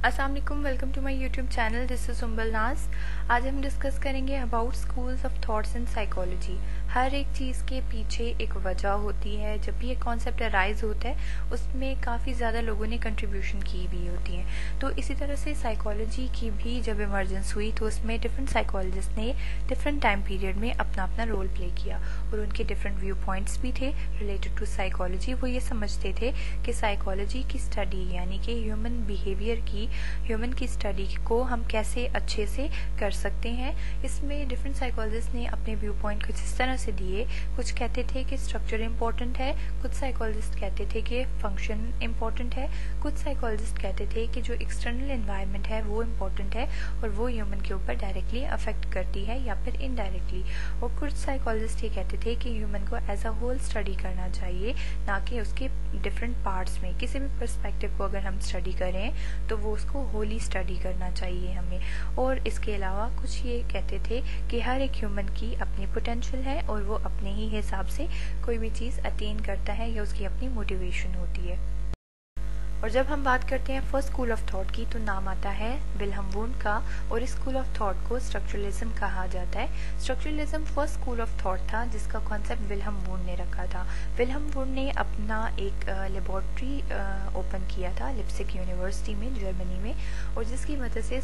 अस्सलाम वालेकुम, welcome to my YouTube channel. This is Umbal Naaz. आज हम डिस्कस करेंगे about schools of thoughts in psychology. हर एक चीज़ के पीछे एक वजह होती है। जब भी एक कॉन्सेप्ट अराइज होता है उसमें काफ़ी ज़्यादा लोगों ने कंट्रीब्यूशन की भी होती है। तो इसी तरह से साइकोलॉजी की भी जब इमरजेंस हुई तो उसमें डिफरेंट साइकोलॉजिस्ट ने डिफरेंट टाइम पीरियड में अपना अपना रोल प्ले किया और उनके डिफरेंट व्यू पॉइंट्स भी थे रिलेटेड टू साइकोलॉजी। वो ये समझते थे कि साइकोलॉजी की स्टडी यानी कि ह्यूमन बिहेवियर की ह्यूमन की स्टडी को हम कैसे अच्छे से कर सकते हैं। इसमें डिफरेंट साइकोलॉजिस्ट ने अपने व्यू पॉइंट कुछ इस तरह से दिए। कुछ कहते थे कि स्ट्रक्चर इम्पोर्टेंट है, कुछ साइकोलॉजिस्ट कहते थे कि फंक्शन इम्पोर्टेंट है, कुछ साइकोलॉजिस्ट कहते थे कि जो एक्सटर्नल एनवायरनमेंट है वो इम्पोर्टेंट है और वो ह्यूमन के ऊपर डायरेक्टली अफेक्ट करती है या फिर इनडायरेक्टली। और कुछ साइकोलॉजिस्ट ये कहते थे कि ह्यूमन को एज अ होल स्टडी करना चाहिए, ना कि उसके डिफरेंट पार्ट्स में। किसी भी पर्सपेक्टिव को अगर हम स्टडी करें तो वो उसको होली स्टडी करना चाहिए हमें। और इसके अलावा कुछ ये कहते थे कि हर एक ह्यूमन की अपनी पोटेंशियल है और वो अपने ही हिसाब से कोई भी चीज़ अटेन करता है या उसकी अपनी मोटिवेशन होती है। और जब हम बात करते हैं फर्स्ट स्कूल ऑफ थॉट की तो नाम आता है विल्हम वुंड का और इस स्कूल ऑफ थॉट को स्ट्रक्चरलिज्म कहा जाता है। Structuralism first school of thought था जिसका कॉन्सेप्ट विल्हम वुंड ने रखा था। विल्हम वुंड ने अपना एक लेबोरेटरी ओपन किया था लिप्सिक यूनिवर्सिटी में जर्मनी में, और जिसकी वजह से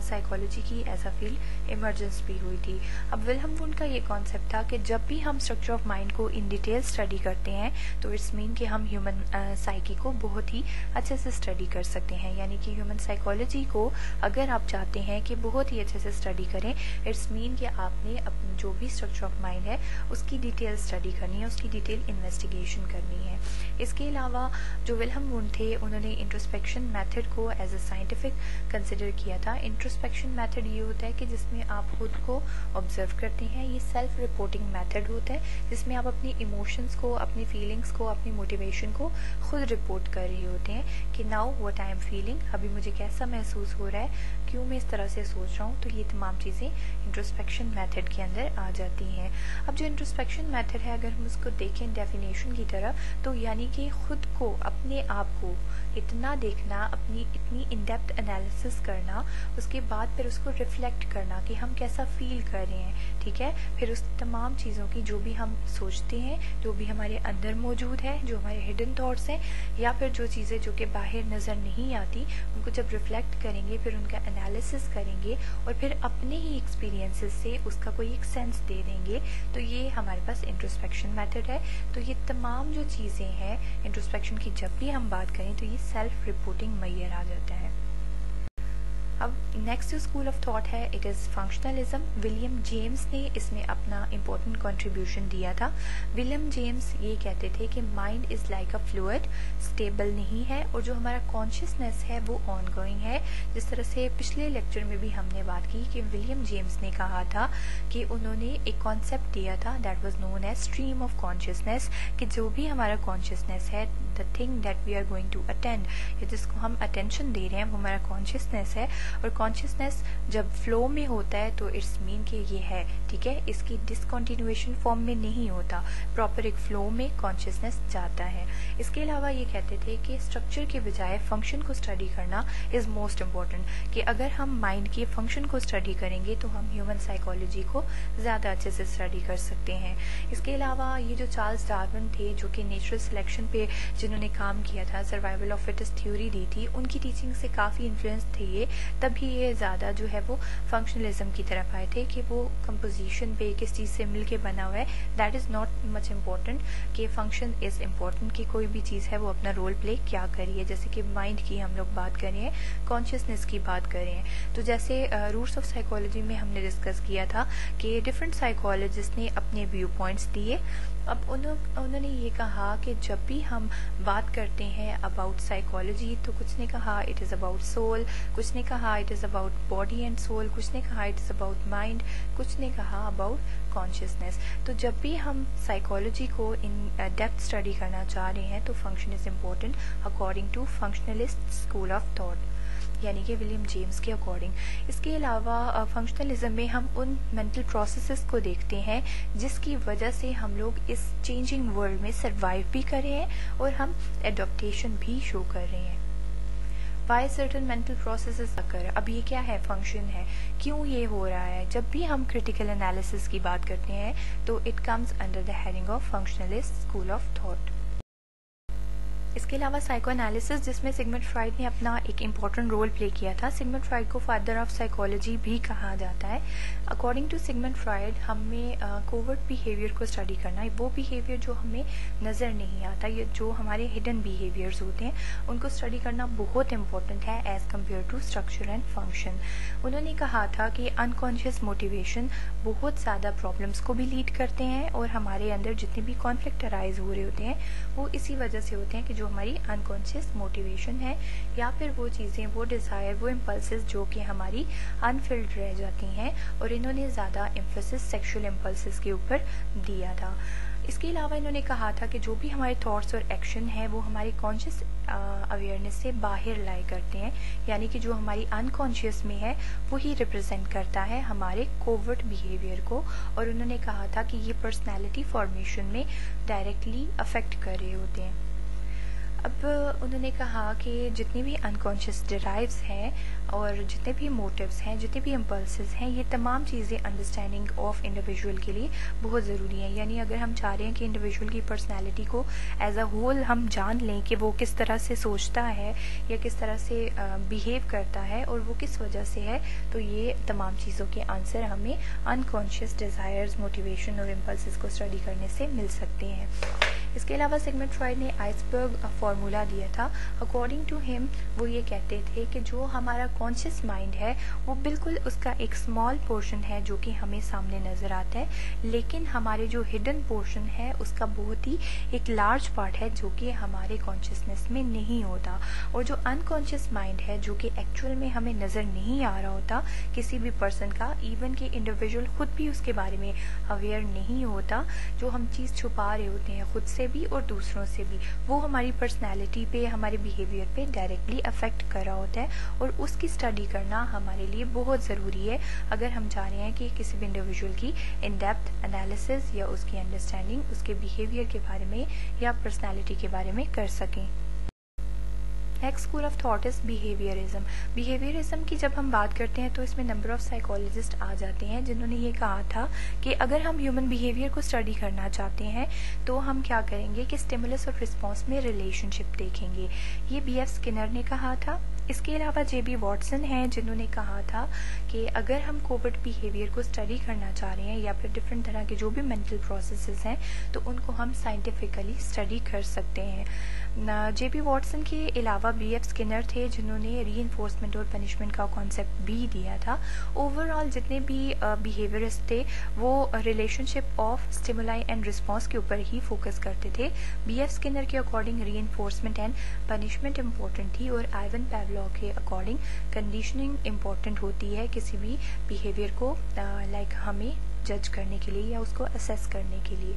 साइकोलॉजी की एज अ फील्ड इमरजेंस भी हुई थी। अब विल्हम वुंड का ये कॉन्सेप्ट था कि जब भी हम स्ट्रक्चर ऑफ माइंड को इन डिटेल स्टडी करते हैं तो इट्स मीन कि हम ह्यूमन साइकी को बहुत ही अच्छे से स्टडी कर सकते हैं। यानी कि ह्यूमन साइकोलॉजी को अगर आप चाहते हैं कि बहुत ही अच्छे से स्टडी करें, इट्स मीन कि आपने अपनी जो भी स्ट्रक्चर ऑफ माइंड है उसकी डिटेल स्टडी करनी है, उसकी डिटेल इन्वेस्टिगेशन करनी है। इसके अलावा जो विल्हम वुंड थे उन्होंने इंट्रोस्पेक्शन मेथड को एज अ साइंटिफिक कंसिडर किया था। इंट्रोस्पेक्शन मेथड ये होता है कि जिसमें आप खुद को ऑब्जर्व करते हैं। ये सेल्फ रिपोर्टिंग मेथड होता है जिसमें आप अपनी इमोशंस को, अपनी फीलिंग्स को, अपनी मोटिवेशन को खुद रिपोर्ट कर रहे होते हैं कि now what I am feeling, अभी मुझे कैसा महसूस हो रहा है, क्यों मैं इस तरह से सोच रहा हूँ। तो ये तमाम चीज़ें इंट्रोस्पेक्शन मेथड के अंदर आ जाती हैं। अब जो इंट्रोस्पेक्शन मेथड है अगर हम उसको देखें डेफिनेशन की तरफ तो यानी कि खुद को, अपने आप को इतना देखना, अपनी इतनी इन डेप्थ एनालिसिस करना, उसके बाद फिर उसको रिफ्लेक्ट करना कि हम कैसा फील कर रहे हैं। ठीक है, फिर उस तमाम चीज़ों की जो भी हम सोचते हैं, जो भी हमारे अंदर मौजूद है, जो हमारे हिडन थॉट्स हैं या फिर जो चीज़ें जो कि बाहर नज़र नहीं आती, उनको जब रिफ्लेक्ट करेंगे, फिर उनका एनालिसिस करेंगे और फिर अपने ही एक्सपीरियंसेस से उसका कोई एक सेंस दे देंगे, तो ये हमारे पास इंट्रोस्पेक्शन मेथड है। तो ये तमाम जो चीज़ें हैं इंट्रोस्पेक्शन की जब भी हम बात करें तो ये सेल्फ रिपोर्टिंग मैयर आ जाता है। अब नेक्स्ट जो स्कूल ऑफ थॉट है it is functionalism. William James ने इसमें अपना इम्पोर्टेंट कंट्रीब्यूशन दिया था। विलियम जेम्स ये कहते थे कि mind is like a fluid, stable नहीं है, और जो हमारा कॉन्शियसनेस है वो ऑन गोइंग है। जिस तरह से पिछले लेक्चर में भी हमने बात की कि विलियम जेम्स ने कहा था कि उन्होंने एक कॉन्सेप्ट दिया था that was known as stream of consciousness, कि जो भी हमारा कॉन्शियसनेस है, the thing that we are going to attend, या जिसको हम अटेंशन दे रहे हैं वो हमारा कॉन्शियसनेस है। और कॉन्शियसनेस जब फ्लो में होता है तो इट्स मीन कि ये है, ठीक है, इसकी डिसकंटिन्यूएशन फॉर्म में नहीं होता, प्रॉपर एक फ्लो में कॉन्शियसनेस जाता है। इसके अलावा ये कहते थे कि स्ट्रक्चर के बजाय फंक्शन को स्टडी करना इज मोस्ट इम्पॉर्टेंट, कि अगर हम माइंड के फंक्शन को स्टडी करेंगे तो हम ह्यूमन साइकोलॉजी को ज़्यादा अच्छे से स्टडी कर सकते हैं। इसके अलावा ये जो चार्ल्स डार्विन थे जो कि नेचुरल सिलेक्शन पे जिन्होंने काम किया था, सर्वाइवल ऑफ फिटेस्ट थ्योरी दी थी, उनकी टीचिंग से काफ़ी इन्फ्लुएंस थे ये। तभी ये ज़्यादा जो है वो फंक्शनलिज्म की तरफ आए थे कि वो कंपोजिशन पे किस चीज़ से मिलके बना हुआ है, that is not much important, कि फंक्शन इज़ इम्पॉर्टेंट कि कोई भी चीज़ है वो अपना रोल प्ले क्या करी है। जैसे कि माइंड की हम लोग बात कर रहे हैं, कॉन्शियसनेस की बात कर रहे हैं, तो जैसे रूट्स ऑफ साइकोलॉजी में हमने डिस्कस किया था कि डिफरेंट साइकोलॉजिस्ट ने अपने व्यू पॉइंट्स दिए। अब उन्होंने ये कहा कि जब भी हम बात करते हैं अबाउट साइकोलॉजी तो कुछ ने कहा इट इज़ अबाउट सोल, कुछ ने कहा it is about body and soul, कुछ ने कहा इट इज़ अबाउट माइंड, कुछ ने कहा अबाउट कॉन्शियसनेस। तो जब भी हम साइकोलॉजी को इन डेप्थ स्टडी करना चाह रहे हैं तो function is important according to functionalist school of thought, यानी कि विलियम जेम्स के अकॉर्डिंग। इसके अलावा फंक्शनलिज्म में हम उन मेंटल प्रोसेसेस को देखते हैं जिसकी वजह से हम लोग इस चेंजिंग वर्ल्ड में सर्वाइव भी कर रहे हैं और हम एडॉप्टेशन भी शो कर रहे हैं। वाई सर्टन मेंटल प्रोसेसेस अकर, अब ये क्या है, फंक्शन है, क्यों ये हो रहा है। जब भी हम क्रिटिकल एनालिसिस की बात करते हैं तो it comes under the heading of functionalist school of thought. इसके अलावा साइको एनालिसिस, जिसमें सिगमंड फ्रॉइड ने अपना एक इम्पॉर्टेंट रोल प्ले किया था। सिगमंड फ्रॉइड को फादर ऑफ साइकोलॉजी भी कहा जाता है। अकॉर्डिंग टू सिगमंड फ्रॉइड, हमें कोवर्ट बिहेवियर को स्टडी करना है, वो बिहेवियर जो हमें नज़र नहीं आता, ये जो हमारे हिडन बिहेवियर्स होते हैं, उनको स्टडी करना बहुत इंपॉर्टेंट है as compare to structure and function. उन्होंने कहा था कि अनकॉन्शियस मोटिवेशन बहुत ज़्यादा प्रॉब्लम्स को भी लीड करते हैं और हमारे अंदर जितने भी कॉन्फ्लिक्ट अराइज हो रहे होते हैं वो इसी वजह से होते हैं कि जो हमारी अनकॉन्शियस मोटिवेशन है या फिर वो चीज़ें, वो डिज़ायर, वो इम्पल्सेस जो कि हमारी अनफिल्ड रह जाती हैं। और इन्होंने ज़्यादा एम्फेसिस सेक्सुअल इम्पल्सेस के ऊपर दिया था। इसके अलावा इन्होंने कहा था कि जो भी हमारे थॉट्स और एक्शन है वो हमारी कॉन्शियस अवेयरनेस से बाहर लाई करते हैं, यानी कि जो हमारी अनकॉन्शियस में है वही रिप्रेजेंट करता है हमारे कोवर्ट बिहेवियर को। और उन्होंने कहा था कि ये पर्सनैलिटी फॉर्मेशन में डायरेक्टली अफेक्ट कर रहे होते हैं। अब उन्होंने कहा कि जितने भी अनकॉन्शियस डिराइव्स हैं और जितने भी मोटिव्स हैं, जितने भी इम्पल्सेस हैं, ये तमाम चीज़ें अंडरस्टैंडिंग ऑफ इंडिविजुअल के लिए बहुत ज़रूरी हैं। यानी अगर हम चाह रहे हैं कि इंडिविजुअल की पर्सनैलिटी को एज अ होल हम जान लें कि वो किस तरह से सोचता है या किस तरह से बिहेव करता है और वो किस वजह से है, तो ये तमाम चीज़ों के आंसर हमें अनकॉन्शियस डिज़ायर्स, मोटिवेशन और इम्पल्सेस को स्टडी करने से मिल सकते हैं। इसके अलावा सिगमंड फ्रॉइड ने आइसबर्ग फार्मूला दिया था। अकॉर्डिंग टू हिम, वो ये कहते थे कि जो हमारा कॉन्शियस माइंड है वो बिल्कुल उसका एक स्मॉल पोर्शन है जो कि हमें सामने नज़र आता है, लेकिन हमारे जो हिडन पोर्शन है उसका बहुत ही एक लार्ज पार्ट है जो कि हमारे कॉन्शियसनेस में नहीं होता। और जो अनकॉन्शियस माइंड है जो कि एक्चुअल में हमें नज़र नहीं आ रहा होता किसी भी पर्सन का, इवन कि इंडिविजुअल खुद भी उसके बारे में अवेयर नहीं होता, जो हम चीज़ छुपा रहे होते हैं खुद से भी और दूसरों से भी, वो हमारी पर्सनैलिटी पे, हमारे बिहेवियर पे डायरेक्टली अफेक्ट कर रहा होता है। और उसकी स्टडी करना हमारे लिए बहुत ज़रूरी है अगर हम चाह रहे हैं कि किसी भी इंडिविजुअल की इन डेप्थ एनालिसिस या उसकी अंडरस्टैंडिंग उसके बिहेवियर के बारे में या पर्सनैलिटी के बारे में कर सकें। Next school of thought is behaviourism. Behaviourism की जब हम बात करते हैं तो इसमें नंबर ऑफ साइकोलॉजिस्ट आ जाते हैं जिन्होंने ये कहा था कि अगर हम ह्यूमन बिहेवियर को स्टडी करना चाहते हैं तो हम क्या करेंगे कि स्टिमुलस और रिस्पॉन्स में रिलेशनशिप देखेंगे। ये बी.एफ. स्किनर ने कहा था। इसके अलावा जे.बी. वॉटसन हैं जिन्होंने कहा था कि अगर हम कोवर्ट बिहेवियर को स्टडी करना चाह रहे हैं या फिर डिफरेंट तरह के जो भी मेंटल प्रोसेसेस हैं तो उनको हम साइंटिफिकली स्टडी कर सकते हैं। जे.बी. वॉटसन के अलावा बी.एफ. स्किनर थे जिन्होंने रीइंफोर्समेंट और पनिशमेंट का कॉन्सेप्ट भी दिया था। ओवरऑल जितने भी बिहेवियरिस्ट थे वो relationship of stimuli and response के ऊपर ही फोकस करते थे। बी.एफ. स्किनर के according reinforcement and punishment important थी और आइवन पैवलॉव के अकॉर्डिंग कंडीशनिंग इम्पोर्टेंट होती है किसी भी बिहेवियर को लाइक हमें जज करने के लिए या उसको असेस करने के लिए।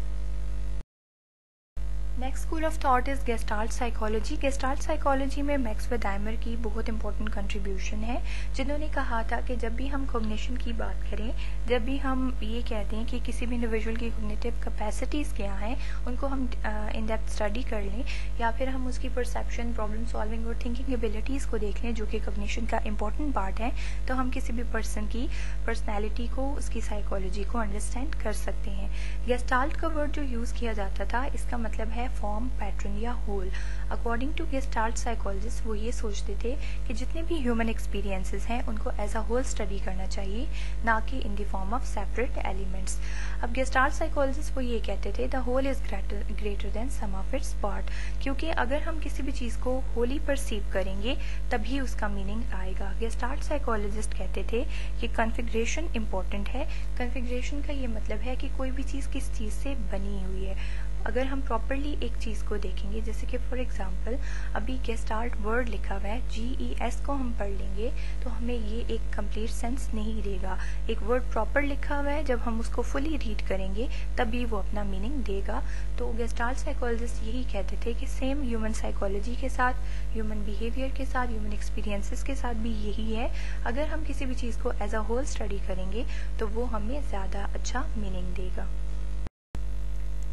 Next school of thought is gestalt psychology. Gestalt psychology में मैक्स वेदाइमर की बहुत इंपॉर्टेंट कंट्रीब्यूशन है जिन्होंने कहा था कि जब भी हम कॉग्निशन की बात करें, जब भी हम ये कहते हैं कि किसी भी इंडिविजुअल की कॉग्निटिव कैपेसिटीज़ क्या हैं उनको हम इन डेप्थ स्टडी कर लें या फिर हम उसकी परसेप्शन, प्रॉब्लम सॉल्विंग और थिंकिंग एबिलिटीज़ को देख लें जो कि कॉग्निशन का इंपॉर्टेंट पार्ट है, तो हम किसी भी पर्सन की पर्सनैलिटी को, उसकी साइकोलॉजी को अंडरस्टैंड कर सकते हैं। गेस्टाल्ट का वर्ड जो यूज़ किया जाता था इसका मतलब है फॉर्म, पैटर्न या whole. According to gestalt psychologist वो ये सोचते थे कि जितने भी ह्यूमन एक्सपीरियंसेस हैं उनको एज अ होल स्टडी करना चाहिए, ना कि in the form of separate elements. अब गेस्टाल्ट साइकोलॉजिस्ट वो ये कहते थे the whole is greater than sum of its part, क्योंकि अगर हम किसी भी चीज़ को होली परसीव करेंगे तभी उसका मीनिंग आएगा। गेस्टाल्ट साइकोलॉजिस्ट कहते थे कि कॉन्फ़िगरेशन इंपॉर्टेंट है। कॉन्फ़िगरेशन का ये मतलब है कि कोई भी चीज़ किस चीज़ से बनी हुई है। अगर हम प्रॉपरली एक चीज़ को देखेंगे, जैसे कि फॉर एग्जांपल अभी गेस्टाल्ट वर्ड लिखा हुआ है, GES को हम पढ़ लेंगे तो हमें ये एक कंप्लीट सेंस नहीं देगा। एक वर्ड प्रॉपर लिखा हुआ है, जब हम उसको फुली रीड करेंगे तभी वो अपना मीनिंग देगा। तो गेस्टाल्ट साइकोलॉजिस्ट यही कहते थे कि सेम ह्यूमन साइकोलॉजी के साथ, ह्यूमन बिहेवियर के साथ, ह्यूमन एक्सपीरियंसेस के साथ भी यही है। अगर हम किसी भी चीज़ को एज अ होल स्टडी करेंगे तो वो हमें ज़्यादा अच्छा मीनिंग देगा।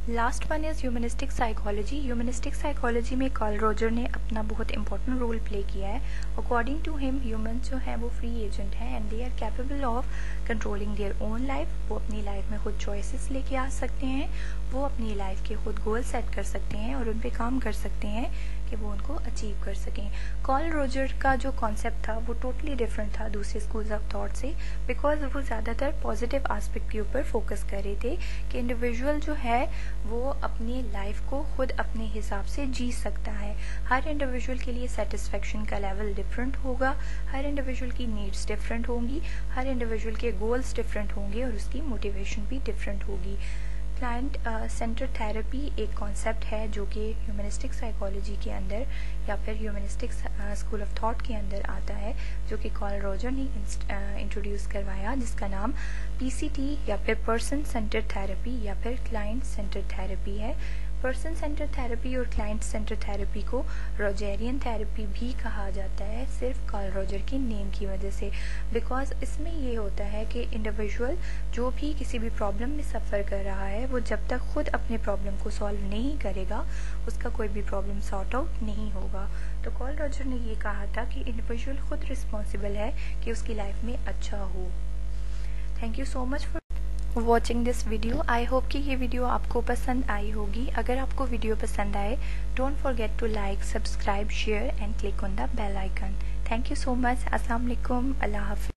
Last one is humanistic psychology. Humanistic psychology में कार्ल रोजर ने अपना बहुत इंपॉर्टेंट रोल प्ले किया है। अकॉर्डिंग टू हिम ह्यूमंस जो है वो फ्री एजेंट हैं and they are capable of controlling their own life. वो अपनी लाइफ में खुद चॉइसेस लेके आ सकते हैं, वो अपनी लाइफ के खुद गोल सेट कर सकते हैं और उन पे काम कर सकते हैं कि वो उनको अचीव कर सकें। कार्ल रोजर का जो कॉन्सेप्ट था वो टोटली डिफरेंट था दूसरे स्कूल्स ऑफ थॉट से, बिकॉज वो ज़्यादातर पॉजिटिव एस्पेक्ट के ऊपर फोकस कर रहे थे कि इंडिविजुअल जो है वो अपनी लाइफ को खुद अपने हिसाब से जी सकता है। हर इंडिविजुअल के लिए सेटिस्फेक्शन का लेवल डिफरेंट होगा, हर इंडिविजुअल की नीड्स डिफरेंट होंगी, हर इंडिविजुअल के गोल्स डिफरेंट होंगे और उसकी मोटिवेशन भी डिफरेंट होगी। क्लाइंट सेंटर थेरेपी एक कॉन्सेप्ट है जो कि ह्यूमनिस्टिक साइकोलॉजी के अंदर या फिर ह्यूमनिस्टिक स्कूल ऑफ थॉट के अंदर आता है, जो कि कार्ल रोजर ने इंट्रोड्यूस करवाया, जिसका नाम पीसीटी या फिर पर्सन सेंटर थेरेपी या फिर क्लाइंट सेंटर थेरेपी है। पर्सन सेंटर थेरेपी और क्लाइंट सेंटर थेरेपी को रोजेरियन थेरेपी भी कहा जाता है, सिर्फ कार्ल रोजर के नेम की वजह से, बिकॉज इसमें ये होता है कि इंडिविजुअल जो भी किसी भी प्रॉब्लम में सफ़र कर रहा है वो जब तक खुद अपने प्रॉब्लम को सॉल्व नहीं करेगा उसका कोई भी प्रॉब्लम सॉर्ट आउट नहीं होगा। तो कार्ल रोजर ने ये कहा था कि इंडिविजुअल खुद रिस्पॉन्सिबल है कि उसकी लाइफ में अच्छा हो। Thank you so much for watching this video. I hope कि ये वीडियो आपको पसंद आई होगी। अगर आपको वीडियो पसंद आए, don't forget to like, subscribe, share and click on the bell icon. Thank you so much. अस्सलाम वालेकुम। अल्लाह हाफिज़।